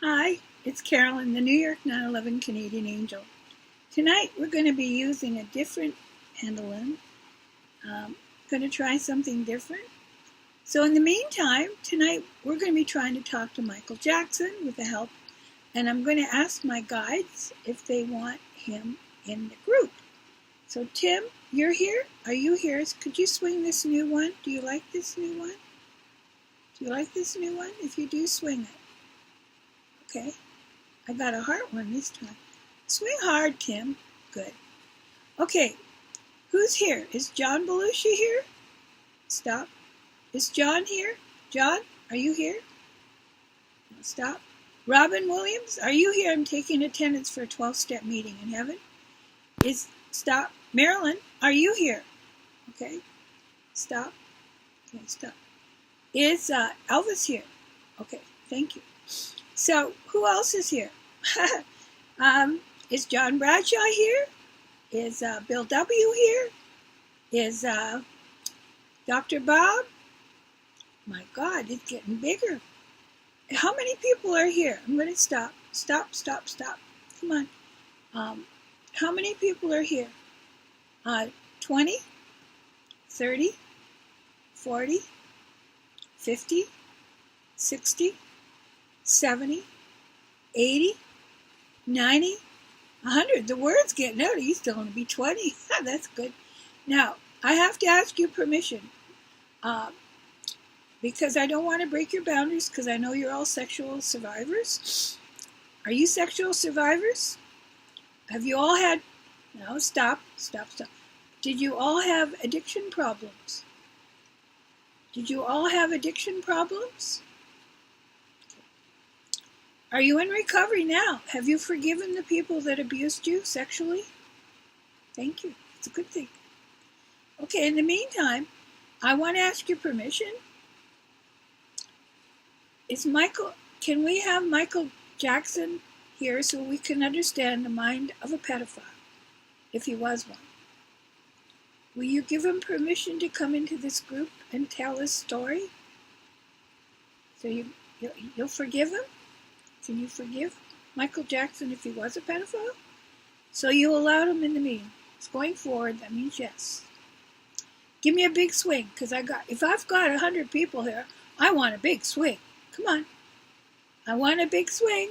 Hi, it's Carolyn, the New York 9/11 Canadian Angel. Tonight we're going to be using a different pendulum. Going to try something different. So in the meantime, tonight we're going to be trying to talk to Michael Jackson with the help, and I'm going to ask my guides if they want him in the group. So Tim, you're here? Are you here? Could you swing this new one? Do you like this new one? Do you like this new one? If you do, swing it. Okay, I got a heart one this time. Swing hard, Tim. Good. Okay, who's here? Is John Belushi here? Stop. Is John here? John, are you here? Stop. Robin Williams, are you here? I'm taking attendance for a 12-step meeting in heaven. Stop. Marilyn, are you here? Okay. Stop. Okay, stop. Is Elvis here? Okay, thank you. So, who else is here? Is John Bradshaw here? Is Bill W. here? Is Dr. Bob? My God, it's getting bigger. How many people are here? I'm going to stop. Stop. Come on. How many people are here? 20? 30? 40? 50? 60? 70, 80, 90, 100. The word's getting out. You still want to be 20. That's good. Now, I have to ask you permission because I don't want to break your boundaries because I know you're all sexual survivors. Are you sexual survivors? Have you all had... No, stop. Did you all have addiction problems? Did you all have addiction problems? Are you in recovery now? Have you forgiven the people that abused you sexually? Thank you. It's a good thing. Okay, in the meantime, I want to ask your permission. Can we have Michael Jackson here so we can understand the mind of a pedophile, if he was one? Will you give him permission to come into this group and tell his story? So you'll forgive him? Can you forgive Michael Jackson if he was a pedophile? So you allowed him in the meeting. It's going forward, that means yes. Give me a big swing, because if I've got 100 people here, I want a big swing. Come on. I want a big swing.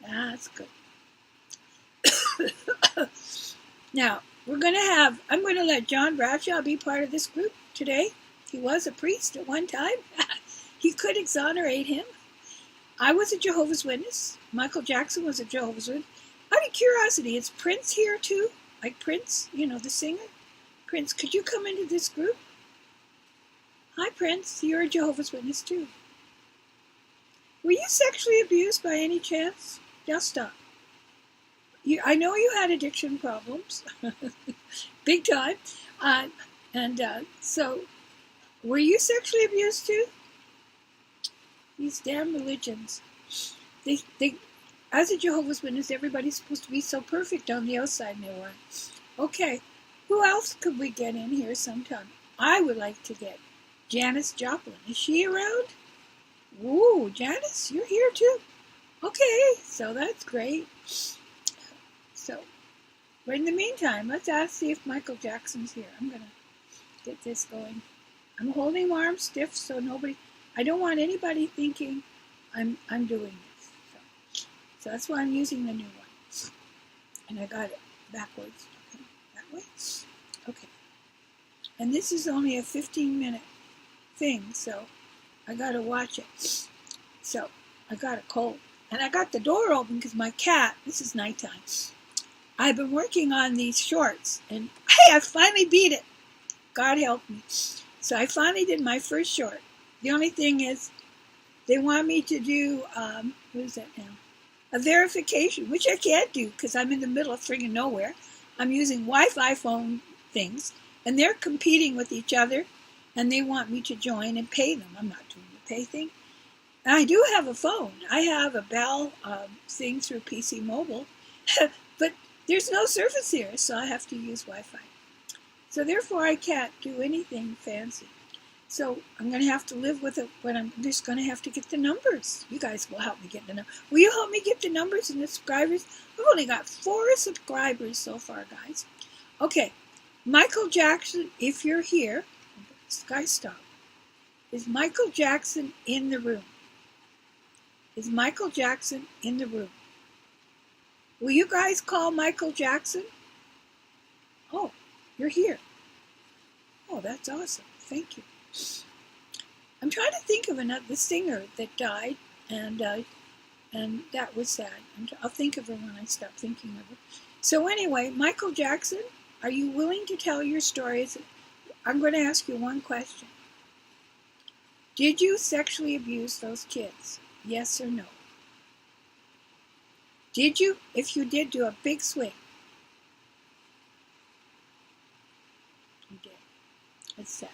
That's good. Now, I'm going to let John Bradshaw be part of this group today. He was a priest at one time. He could exonerate him. I was a Jehovah's Witness. Michael Jackson was a Jehovah's Witness. Out of curiosity, is Prince here too? Like Prince, the singer? Prince, could you come into this group? Hi, Prince. You're a Jehovah's Witness too. Were you sexually abused by any chance? Just stop. I know you had addiction problems. Big time. So, were you sexually abused too? These damn religions. They, as a Jehovah's Witness, everybody's supposed to be so perfect on the outside, and they weren't. Okay, who else could we get in here sometime? I would like to get Janis Joplin. Is she around? Ooh, Janis, you're here too. Okay, so that's great. So, but in the meantime, let's see if Michael Jackson's here. I'm going to get this going. I'm holding my arms stiff so I don't want anybody thinking I'm doing this. So that's why I'm using the new one. And I got it backwards. Okay, that way. Okay. And this is only a 15-minute thing, so I got to watch it. So I got a cold. And I got the door open because my cat, this is nighttime, I've been working on these shorts. And hey, I finally beat it. God help me. So I finally did my first short. The only thing is, they want me to do, what is that now? A verification, which I can't do because I'm in the middle of friggin' nowhere. I'm using Wi-Fi phone things, and they're competing with each other, and they want me to join and pay them. I'm not doing the pay thing. And I do have a phone. I have a Bell thing through PC Mobile, but there's no service here, so I have to use Wi-Fi. So therefore, I can't do anything fancy. So I'm going to have to live with it, but I'm just going to have to get the numbers. You guys will help me get the numbers. Will you help me get the numbers and the subscribers? I've only got 4 subscribers so far, guys. Okay, Michael Jackson, if you're here, guys, stop. Is Michael Jackson in the room? Is Michael Jackson in the room? Will you guys call Michael Jackson? Oh, you're here. Oh, that's awesome. Thank you. I'm trying to think of another singer that died, and that was sad. I'll think of her when I stop thinking of her. So anyway, Michael Jackson, are you willing to tell your stories? I'm going to ask you one question. Did you sexually abuse those kids? Yes or no? Did you? If you did, do a big swing. You did. It's sad.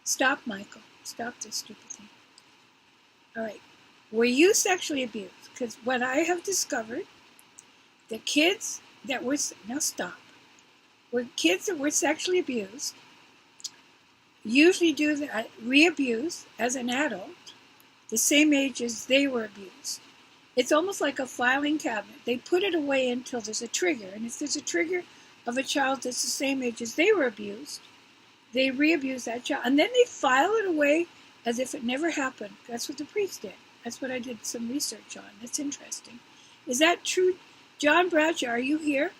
Stop, Michael. Stop this stupid thing. All right. Were you sexually abused? Because what I have discovered, the kids that were, now stop, were kids that were sexually abused usually do the re-abuse as an adult, the same age as they were abused. It's almost like a filing cabinet. They put it away until there's a trigger. And if there's a trigger of a child that's the same age as they were abused, they re-abuse that child. And then they file it away as if it never happened. That's what the priest did. That's what I did some research on. That's interesting. Is that true? John Bradshaw, are you here?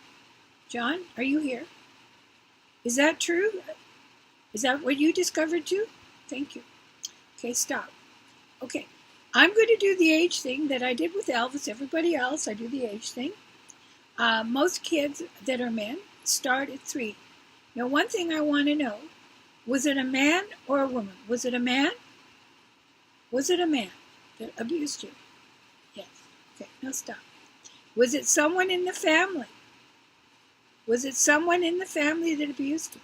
John, are you here? Is that true? Is that what you discovered too? Thank you. Okay, stop. Okay, I'm going to do the age thing that I did with Elvis. Everybody else, I do the age thing. Most kids that are men start at 3. Now, one thing I want to know, was it a man or a woman? Was it a man? Was it a man that abused you? Yes. Okay, now stop. Was it someone in the family? Was it someone in the family that abused you?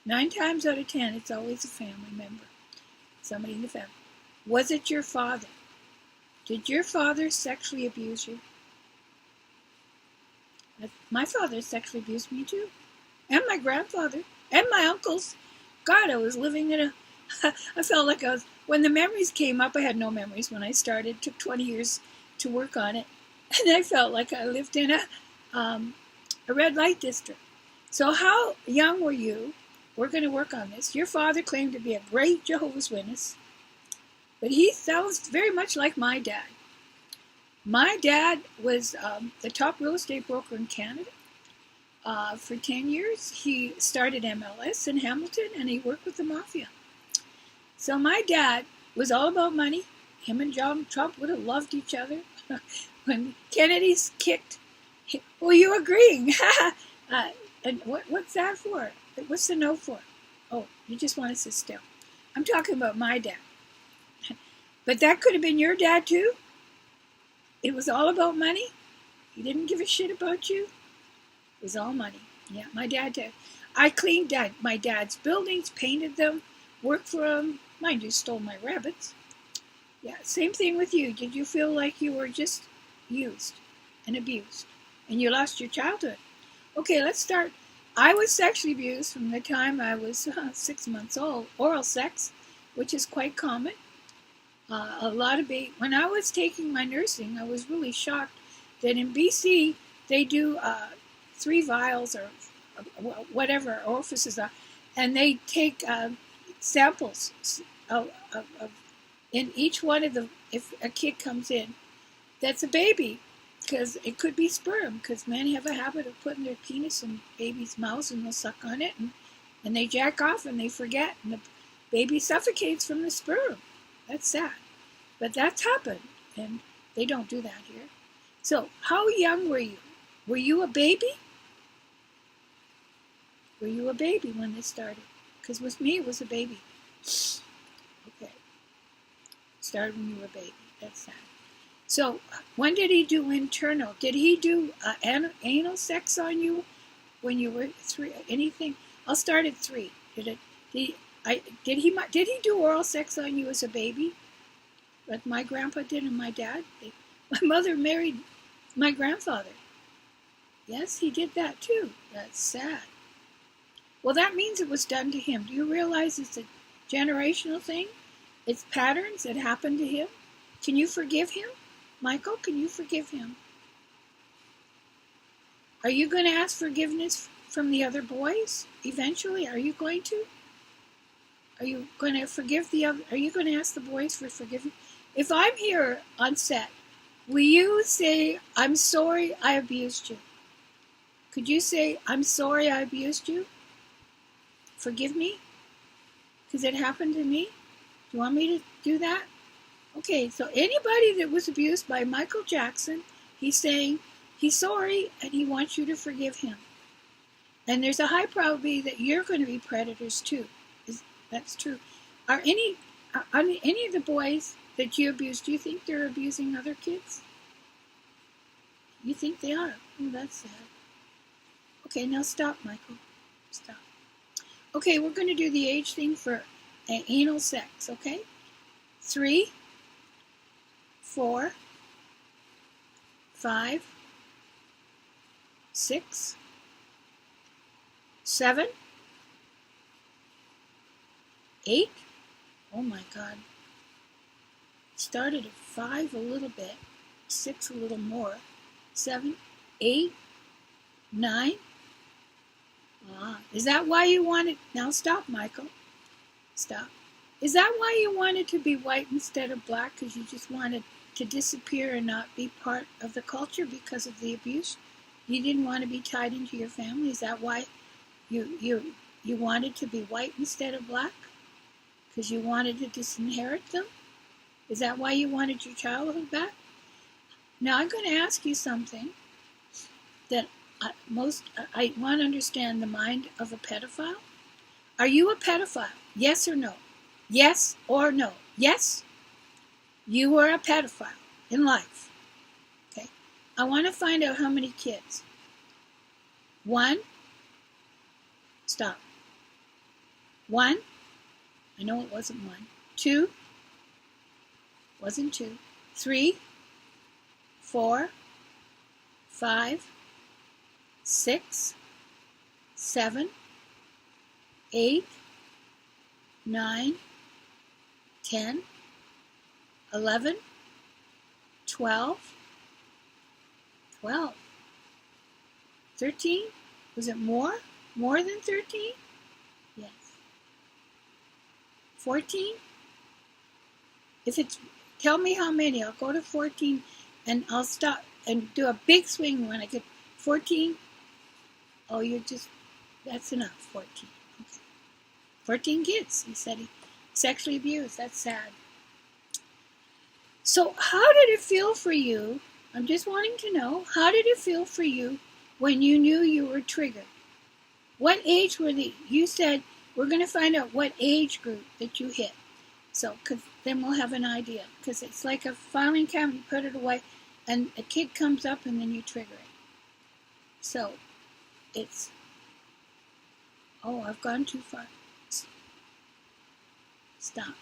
9 times out of 10, it's always a family member. Somebody in the family. Was it your father? Did your father sexually abuse you? My father sexually abused me too. And my grandfather. And my uncles. God, I was living in a... I felt like I was... When the memories came up, I had no memories when I started. It took 20 years to work on it. And I felt like I lived in a red light district. So how young were you? We're going to work on this. Your father claimed to be a great Jehovah's Witness, but he sounds very much like my dad. My dad was the top real estate broker in Canada for 10 years. He started MLS in Hamilton, and he worked with the mafia. So my dad was all about money. Him and John Trump would have loved each other. When Kennedy's kicked, well, you agreeing? And what's that for? What's the no for? Oh, you just want to sit still. I'm talking about my dad. But that could have been your dad too. It was all about money. He didn't give a shit about you. It was all money. Yeah, my dad did. I cleaned my dad's buildings, painted them, worked for him. Mind you, stole my rabbits. Yeah, same thing with you. Did you feel like you were just used and abused and you lost your childhood? Okay, let's start. I was sexually abused from the time I was 6 months old. Oral sex, which is quite common. A lot of when I was taking my nursing, I was really shocked that in BC they do 3 vials or whatever orifices are, and they take samples of in each one of the. If a kid comes in, that's a baby. Because it could be sperm, because men have a habit of putting their penis in baby's mouth and they'll suck on it and they jack off and they forget and the baby suffocates from the sperm. That's sad. But that's happened and they don't do that here. So how young were you? Were you a baby? Were you a baby when this started? Because with me it was a baby. Okay. Started when you were a baby. That's sad. So, when did he do internal? Did he do anal sex on you when you were 3? Anything? I'll start at 3. Did he do oral sex on you as a baby, like my grandpa did and my dad? My mother married my grandfather. Yes, he did that too. That's sad. Well, that means it was done to him. Do you realize it's a generational thing? It's patterns that happened to him. Can you forgive him? Michael, can you forgive him? Are you going to ask forgiveness from the other boys eventually? Are you going to? Are you going to forgive the other? Are you going to ask the boys for forgiveness? If I'm here on set, will you say, I'm sorry I abused you? Could you say, I'm sorry I abused you? Forgive me? Because it happened to me? Do you want me to do that? Okay, so anybody that was abused by Michael Jackson, he's saying he's sorry and he wants you to forgive him. And there's a high probability that you're going to be predators too. That's true. Are any of the boys that you abused, do you think they're abusing other kids? You think they are? Oh, that's sad. Okay, now stop, Michael. Stop. Okay, we're going to do the age thing for anal sex, okay? 3, 4, 5, 6, 7, 8. Oh my God. Started at 5 a little bit, 6 a little more, 7, 8, 9. Is that why you wanted? Now stop, Michael. Stop. Is that why you wanted to be white instead of black? Because you just wanted to disappear and not be part of the culture because of the abuse? You didn't want to be tied into your family? Is that why you wanted to be white instead of black? Because you wanted to disinherit them? Is that why you wanted your childhood back? Now I'm going to ask you something that I want to understand the mind of a pedophile. Are you a pedophile? Yes or no? Yes or no? Yes? You were a pedophile in life. Okay. I want to find out how many kids. 1. Stop. 1. I know it wasn't 1. 2. Wasn't 2. 3. 4. 5. 6. 7. 8. 9. 10. 11. 12. 12. 13. Was it more? More than 13? Yes. 14? If it's, tell me how many. I'll go to 14 and I'll stop and do a big swing when I get 14. Oh, you're just, that's enough, 14. Okay. 14 kids, he said he sexually abused. That's sad. So how did it feel for you? I'm just wanting to know, how did it feel for you when you knew you were triggered? What age were you said, we're going to find out what age group that you hit. So, cause then we'll have an idea. Because it's like a filing cabinet, you put it away, and a kid comes up and then you trigger it. So, it's, oh, I've gone too far. Stop.